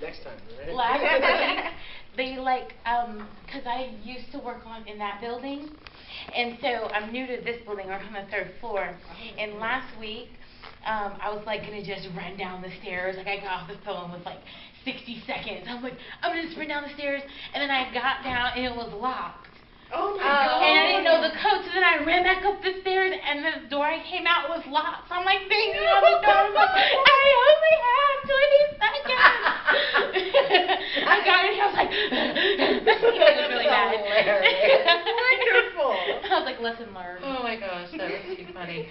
Next time, right? Last week, they cause I used to work in that building, and so I'm new to this building. We're on the 3rd floor, and last week, I was like gonna just run down the stairs. Like I got off the phone with like 60 seconds. I'm like, I'm gonna just run down the stairs, and then I got down and it was locked. Oh my God. And I didn't know the code, so then I ran back up the stairs, and the door I came out was locked. So I'm like banging on the door. I'm like, I only have 20 seconds. I got in here, I was like, it was really bad. Wonderful. I was like, lesson learned. Oh my gosh, that was too funny.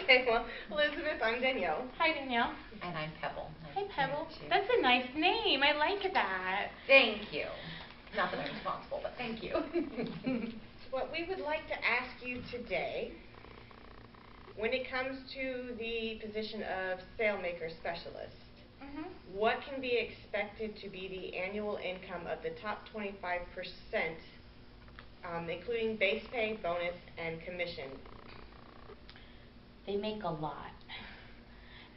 Okay, well, Elizabeth, I'm Danielle. Hi, Danielle. And I'm Pebble. Hi, Pebble. That's a nice name. I like that. Thank you. Not that I'm responsible, but thank you. What we would like to ask you today, when it comes to the position of SaleMaker Specialist, what can be expected to be the annual income of the top 25%, including base pay, bonus, and commission? They make a lot.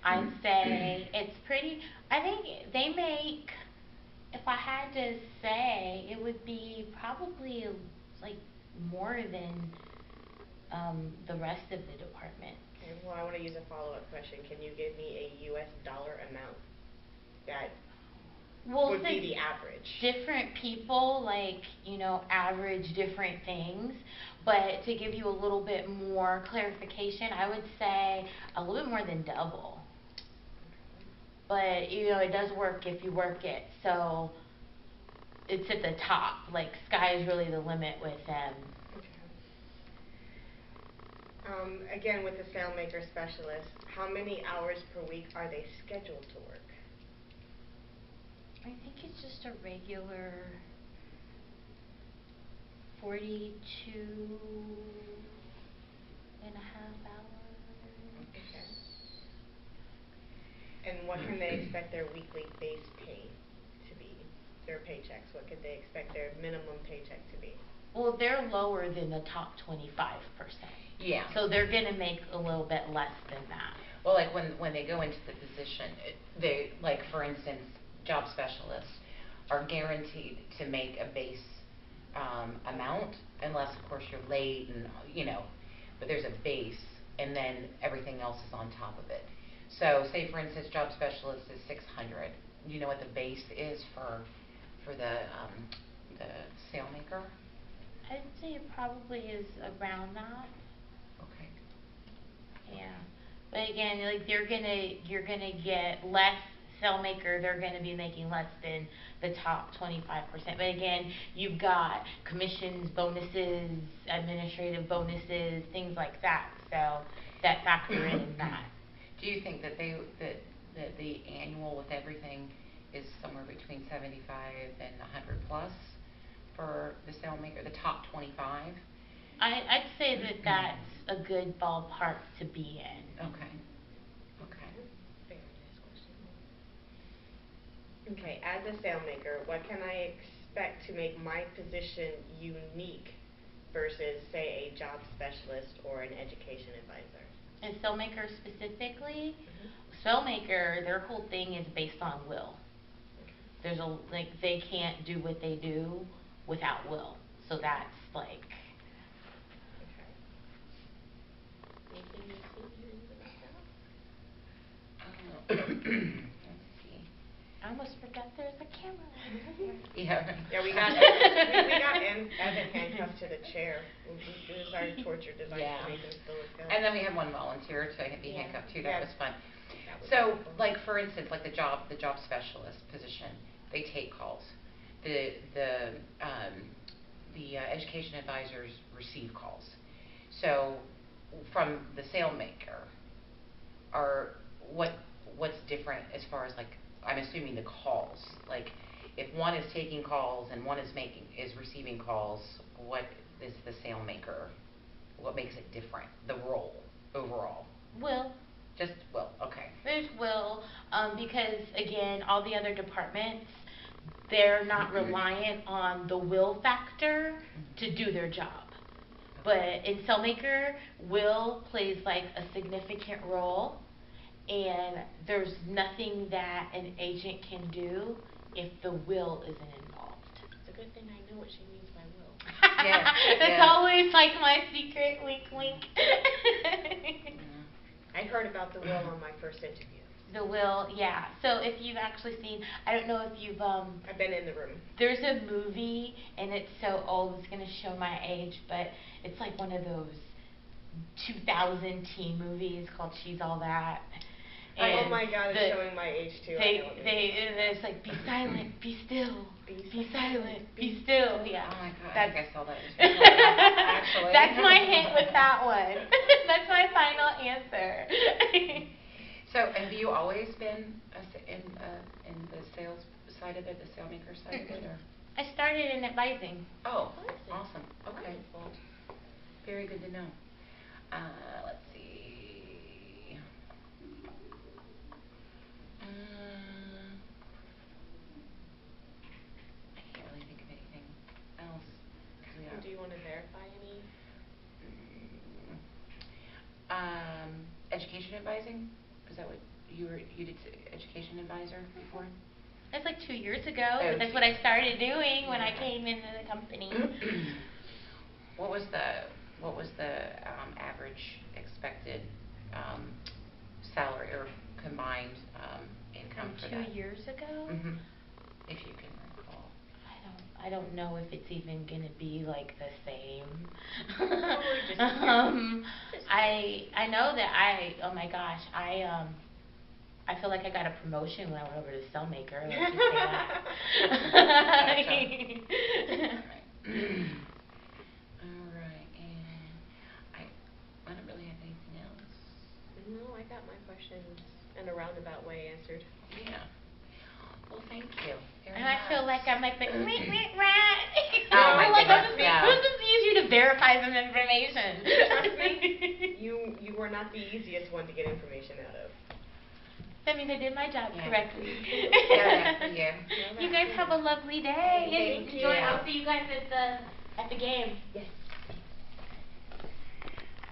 I'd say it's pretty, I think they make, if I had to say, it would be probably like more than the rest of the department. Okay, well, I want to use a follow-up question. Can you give me a U.S. dollar amount that would be the average? Different people, average different things. But to give you a little bit more clarification, I would say a little bit more than double. But, it does work if you work it. So it's at the top. Like, sky is really the limit with them. Okay. Again, with the SaleMaker Specialist, how many hours per week are they scheduled to work? I think it's just a regular 42 and a half hours. Okay. And what can they expect their weekly base pay to be? Their paychecks, what could they expect their minimum paycheck to be? Well, they're lower than the top 25%. Yeah. So they're going to make a little bit less than that. Well, like when they go into the position, they, like for instance, job specialists are guaranteed to make a base amount, unless of course you're late and but there's a base, and then everything else is on top of it. So say for instance, job specialist is 600. Do you know what the base is for the SaleMaker? I'd say it probably is around that. Okay. Yeah. But again, you're gonna get less SaleMaker, they're gonna be making less than the top 25%. But again, you've got commissions, bonuses, administrative bonuses, things like that. So that factor in that. Do you think that that the annual with everything is somewhere between 75 and 100 plus for the SaleMaker, the top 25? I'd say that's a good ballpark to be in. Okay. Okay, as a SaleMaker, what can I expect to make my position unique versus, say, a job specialist or an education advisor? And SaleMaker specifically, SaleMaker, their whole thing is based on will. There's they can't do what they do without will. So that's like. Okay. Anything you see Let's see. I almost forgot there's a camera over here. Yeah. Yeah, we got Evan handcuffed to the chair. It was our torture device to make him still look good. And then we had one volunteer to be handcuffed too. That was fun. So, like for instance, like the job specialist position, they take calls. The education advisors receive calls. So from the SaleMaker, what's different as far as I'm assuming the calls, like if one is taking calls and one is receiving calls, what is the SaleMaker? What makes it different? The role overall? Will. Just will. Okay. There's will, because again, all the other departments, they're not reliant on the will factor to do their job. But in SaleMaker, will plays like a significant role, and there's nothing that an agent can do if the will isn't involved. It's a good thing I know what she means by will. Yeah, That's yeah. always like my secret wink wink. I heard about the will on my first interview. The will, yeah. So if you've actually seen, I don't know if you've I've been in the room. there's a movie, and it's so old, it's going to show my age, but it's like one of those 2000 teen movies called She's All That. Oh And my God, it's showing my age too. I know what it is. and it's like, be silent, be still, Be silent, be still. Yeah. Oh my God, I That's, think I saw that actually. that's my hint with that one. That's my final answer. So, and have you always been in the sales side of it, the salemaker side of it, or? I started in advising. Oh, Advising. awesome. Okay. Wonderful. Very good to know. Let's see. I can't really think of anything else. 'Cause we don't- Do you want to verify any? Education advising? Is that what you did education advisor before? That's like 2 years ago. Oh, That's what I started doing when I came into the company. What was the average expected salary or combined income for From that? 2 years ago? Mhm. If you can recall. I don't know if it's even gonna be like the same. Probably just I know that oh my gosh, I feel like I got a promotion when I went over to Cellmaker. Let's just say that. All right, and I don't really have anything else. No, I got my questions in a roundabout way answered. Yeah. Well, thank you. And I feel like I'm like the rat. Oh my like goodness, yeah. I'm just use you to verify some information. Trust me, you were not the easiest one to get information out of. That means I did my job Yeah. correctly. Yeah. You guys have a lovely day. Thank Enjoy. you. I'll see you guys at the game. Yes.